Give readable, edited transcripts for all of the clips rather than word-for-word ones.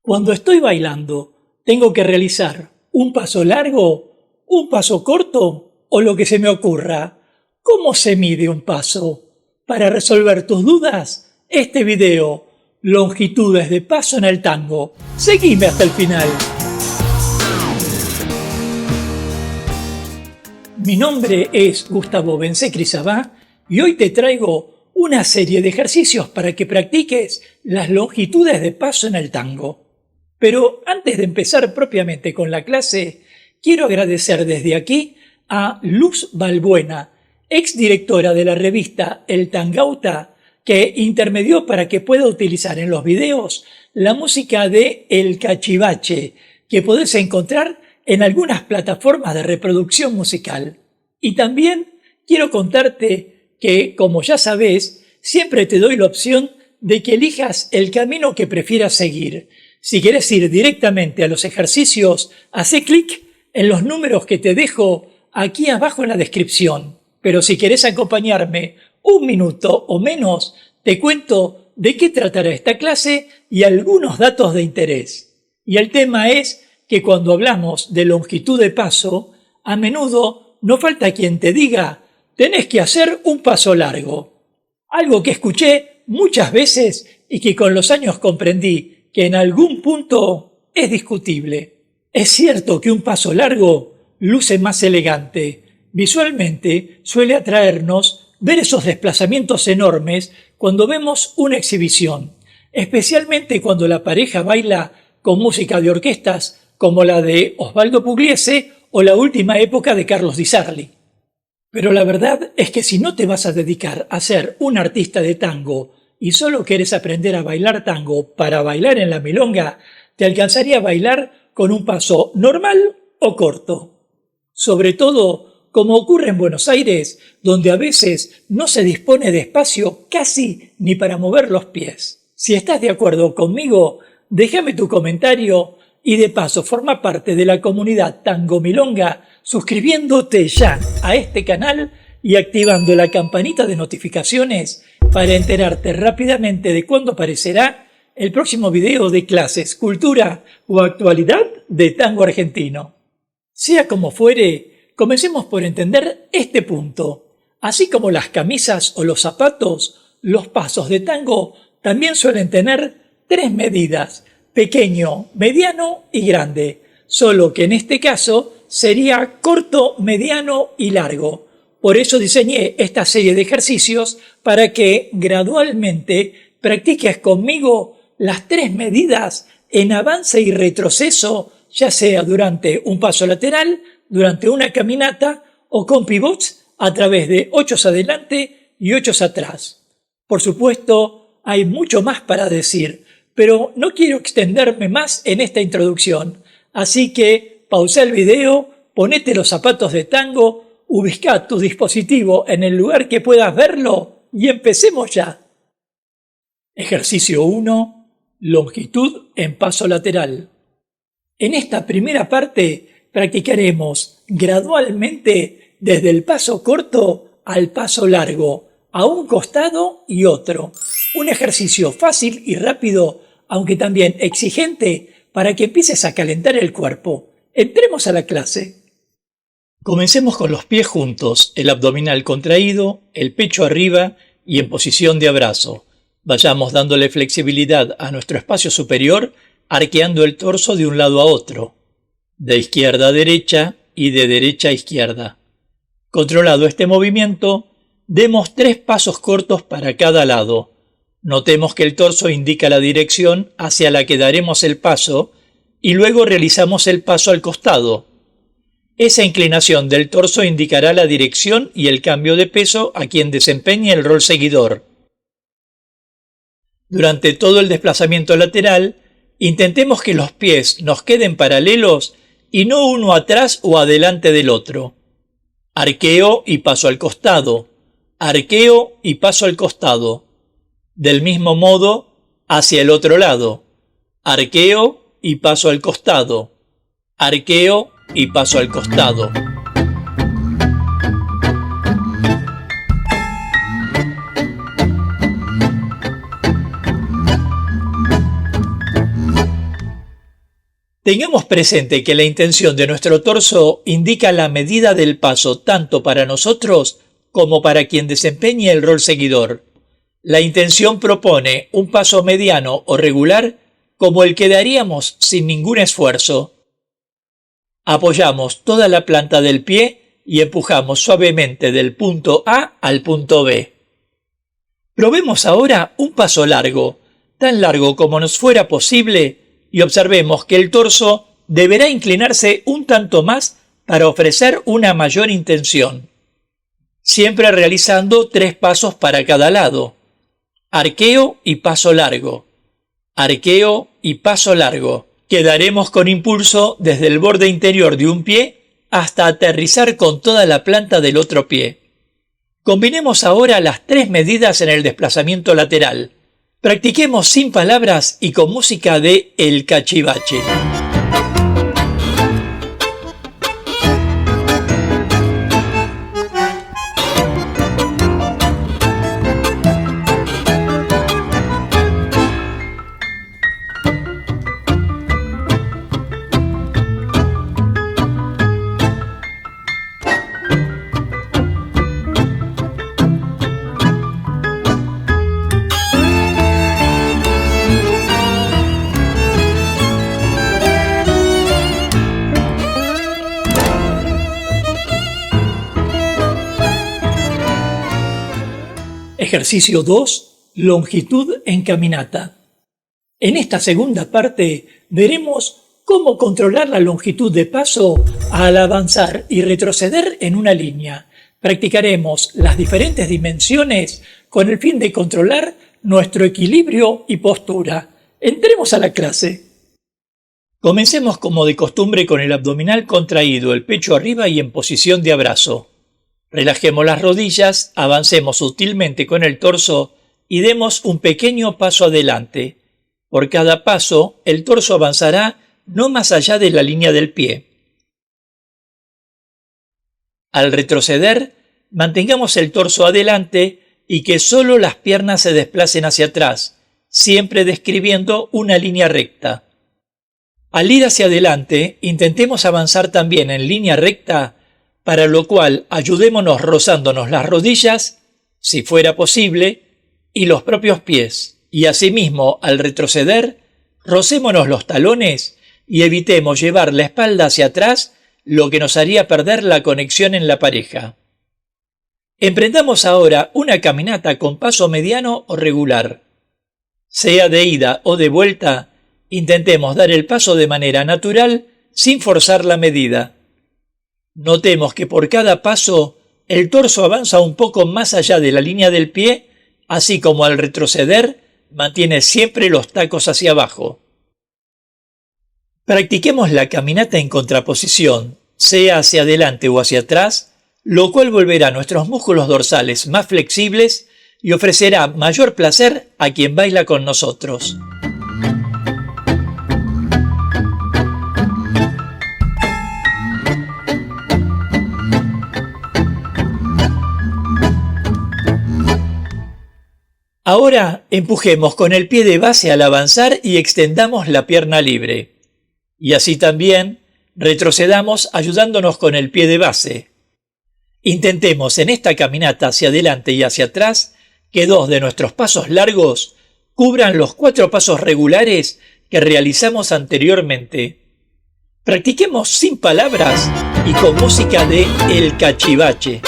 Cuando estoy bailando, ¿tengo que realizar un paso largo, un paso corto o lo que se me ocurra? ¿Cómo se mide un paso? Para resolver tus dudas, este video, longitudes de paso en el tango. Seguime hasta el final. Mi nombre es Gustavo Bencé-Crisabá y hoy te traigo una serie de ejercicios para que practiques las longitudes de paso en el tango. Pero antes de empezar propiamente con la clase, quiero agradecer desde aquí a Luz Balbuena, exdirectora de la revista El Tangauta, que intermedió para que pueda utilizar en los videos la música de El Cachivache, que podés encontrar en algunas plataformas de reproducción musical. Y también quiero contarte que, como ya sabés, siempre te doy la opción de que elijas el camino que prefieras seguir. Si querés ir directamente a los ejercicios, hacé clic en los números que te dejo aquí abajo en la descripción. Pero si querés acompañarme un minuto o menos, te cuento de qué tratará esta clase y algunos datos de interés. Y el tema es que cuando hablamos de longitud de paso, a menudo no falta quien te diga, tenés que hacer un paso largo. Algo que escuché muchas veces y que con los años comprendí que en algún punto es discutible. Es cierto que un paso largo luce más elegante. Visualmente suele atraernos ver esos desplazamientos enormes cuando vemos una exhibición, especialmente cuando la pareja baila con música de orquestas como la de Osvaldo Pugliese o la última época de Carlos Di Sarli. Pero la verdad es que si no te vas a dedicar a ser un artista de tango y solo quieres aprender a bailar tango para bailar en la milonga, te alcanzaría a bailar con un paso normal o corto. Sobre todo, como ocurre en Buenos Aires, donde a veces no se dispone de espacio casi ni para mover los pies. Si estás de acuerdo conmigo, déjame tu comentario y de paso forma parte de la comunidad Tango Milonga suscribiéndote ya a este canal y activando la campanita de notificaciones para enterarte rápidamente de cuándo aparecerá el próximo video de clases, cultura o actualidad de tango argentino. Sea como fuere, comencemos por entender este punto. Así como las camisas o los zapatos, los pasos de tango también suelen tener 3 medidas: pequeño, mediano y grande, solo que en este caso sería corto, mediano y largo. Por eso diseñé esta serie de ejercicios para que gradualmente practiques conmigo las 3 medidas en avance y retroceso, ya sea durante un paso lateral, durante una caminata o con pivots a través de 8 adelante y 8 atrás. Por supuesto, hay mucho más para decir, pero no quiero extenderme más en esta introducción, así que pausa el video, ponete los zapatos de tango, ubica tu dispositivo en el lugar que puedas verlo y empecemos ya. Ejercicio 1. Longitud en paso lateral. En esta primera parte practicaremos gradualmente desde el paso corto al paso largo, a un costado y otro. Un ejercicio fácil y rápido, aunque también exigente, para que empieces a calentar el cuerpo. Entremos a la clase. Comencemos con los pies juntos, el abdominal contraído, el pecho arriba y en posición de abrazo. Vayamos dándole flexibilidad a nuestro espacio superior, arqueando el torso de un lado a otro, de izquierda a derecha y de derecha a izquierda. Controlado este movimiento, demos 3 pasos cortos para cada lado. Notemos que el torso indica la dirección hacia la que daremos el paso y luego realizamos el paso al costado. Esa inclinación del torso indicará la dirección y el cambio de peso a quien desempeñe el rol seguidor. Durante todo el desplazamiento lateral, intentemos que los pies nos queden paralelos y no uno atrás o adelante del otro. Arqueo y paso al costado. Arqueo y paso al costado. Del mismo modo, hacia el otro lado. Arqueo y paso al costado. Arqueo y paso al costado. Tengamos presente que la intención de nuestro torso indica la medida del paso tanto para nosotros como para quien desempeñe el rol seguidor. La intención propone un paso mediano o regular como el que daríamos sin ningún esfuerzo. Apoyamos toda la planta del pie y empujamos suavemente del punto A al punto B. Probemos ahora un paso largo, tan largo como nos fuera posible, y observemos que el torso deberá inclinarse un tanto más para ofrecer una mayor intención. Siempre realizando 3 pasos para cada lado. Arqueo y paso largo. Arqueo y paso largo. Quedaremos con impulso desde el borde interior de un pie hasta aterrizar con toda la planta del otro pie. Combinemos ahora las 3 medidas en el desplazamiento lateral. Practiquemos sin palabras y con música de El Cachivache. Ejercicio 2. Longitud en caminata. En esta segunda parte veremos cómo controlar la longitud de paso al avanzar y retroceder en una línea. Practicaremos las diferentes dimensiones con el fin de controlar nuestro equilibrio y postura. Entremos a la clase. Comencemos como de costumbre con el abdominal contraído, el pecho arriba y en posición de abrazo. Relajemos las rodillas, avancemos sutilmente con el torso y demos un pequeño paso adelante. Por cada paso, el torso avanzará no más allá de la línea del pie. Al retroceder, mantengamos el torso adelante y que solo las piernas se desplacen hacia atrás, siempre describiendo una línea recta. Al ir hacia adelante, intentemos avanzar también en línea recta, para lo cual ayudémonos rozándonos las rodillas, si fuera posible, y los propios pies, y asimismo, al retroceder, rocémonos los talones y evitemos llevar la espalda hacia atrás, lo que nos haría perder la conexión en la pareja. Emprendamos ahora una caminata con paso mediano o regular. Sea de ida o de vuelta, intentemos dar el paso de manera natural sin forzar la medida. Notemos que por cada paso el torso avanza un poco más allá de la línea del pie, así como al retroceder mantiene siempre los tacos hacia abajo. Practiquemos la caminata en contraposición, sea hacia adelante o hacia atrás, lo cual volverá nuestros músculos dorsales más flexibles y ofrecerá mayor placer a quien baila con nosotros. Ahora empujemos con el pie de base al avanzar y extendamos la pierna libre. Y así también retrocedamos ayudándonos con el pie de base. Intentemos en esta caminata hacia adelante y hacia atrás que 2 de nuestros pasos largos cubran los 4 pasos regulares que realizamos anteriormente. Practiquemos sin palabras y con música de El Cachivache.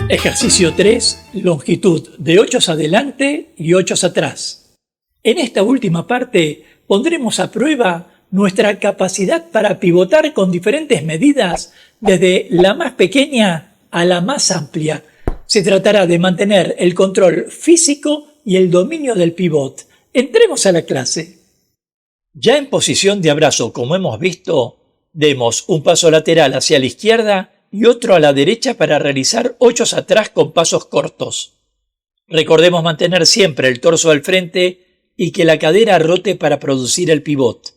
Ejercicio 3. Longitud de 8 adelante y 8 atrás. En esta última parte pondremos a prueba nuestra capacidad para pivotar con diferentes medidas desde la más pequeña a la más amplia. Se tratará de mantener el control físico y el dominio del pivot. Entremos a la clase. Ya en posición de abrazo, como hemos visto, demos un paso lateral hacia la izquierda y otro a la derecha para realizar 8 atrás con pasos cortos. Recordemos mantener siempre el torso al frente y que la cadera rote para producir el pivot.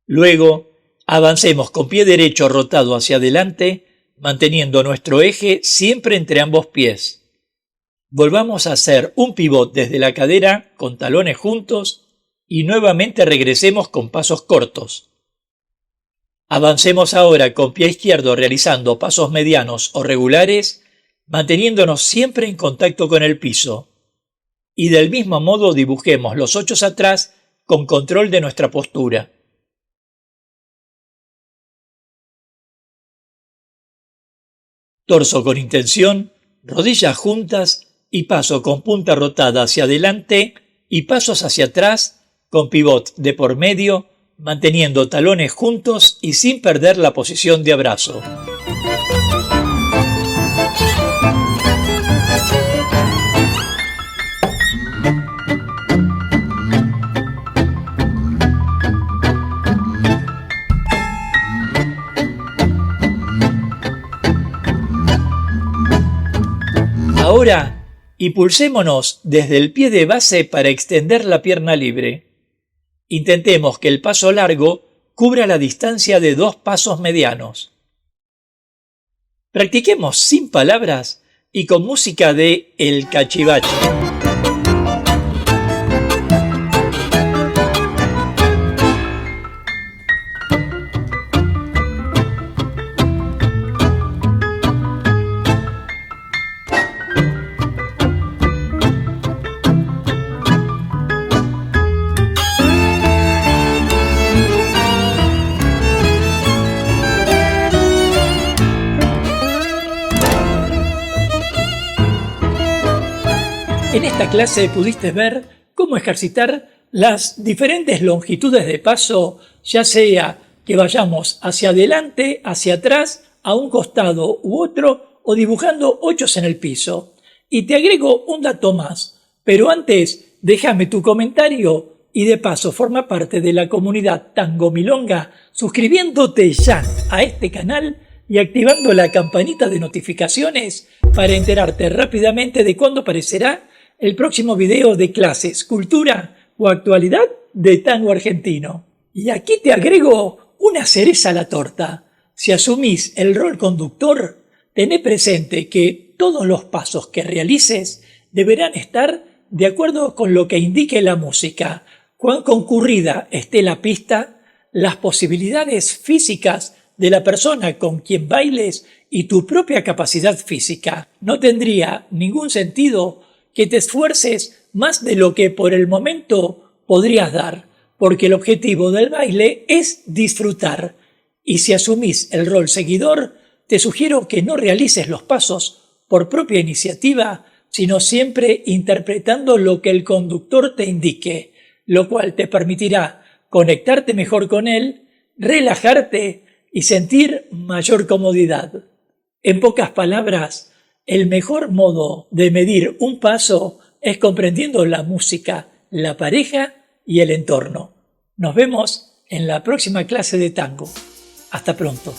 Luego, avancemos con pie derecho rotado hacia adelante, manteniendo nuestro eje siempre entre ambos pies. Volvamos a hacer un pivot desde la cadera con talones juntos y nuevamente regresemos con pasos cortos. Avancemos ahora con pie izquierdo realizando pasos medianos o regulares, manteniéndonos siempre en contacto con el piso. Y del mismo modo dibujemos los 8 atrás con control de nuestra postura. Torso con intención, rodillas juntas y paso con punta rotada hacia adelante y pasos hacia atrás con pivot de por medio, manteniendo talones juntos y sin perder la posición de abrazo. Ahora, impulsémonos desde el pie de base para extender la pierna libre. Intentemos que el paso largo cubra la distancia de 2 pasos medianos. Practiquemos sin palabras y con música de El Cachivache. En esta clase pudiste ver cómo ejercitar las diferentes longitudes de paso, ya sea que vayamos hacia adelante, hacia atrás, a un costado u otro, o dibujando 8 en el piso. Y te agrego un dato más, pero antes déjame tu comentario y de paso forma parte de la comunidad Tango Milonga suscribiéndote ya a este canal y activando la campanita de notificaciones para enterarte rápidamente de cuándo aparecerá el próximo video de clases, cultura o actualidad de tango argentino. Y aquí te agrego una cereza a la torta. Si asumís el rol conductor, tené presente que todos los pasos que realices deberán estar de acuerdo con lo que indique la música, cuán concurrida esté la pista, las posibilidades físicas de la persona con quien bailes y tu propia capacidad física. No tendría ningún sentido que te esfuerces más de lo que por el momento podrías dar, porque el objetivo del baile es disfrutar. Y si asumís el rol seguidor, te sugiero que no realices los pasos por propia iniciativa, sino siempre interpretando lo que el conductor te indique, lo cual te permitirá conectarte mejor con él, relajarte y sentir mayor comodidad. En pocas palabras, el mejor modo de medir un paso es comprendiendo la música, la pareja y el entorno. Nos vemos en la próxima clase de tango. Hasta pronto.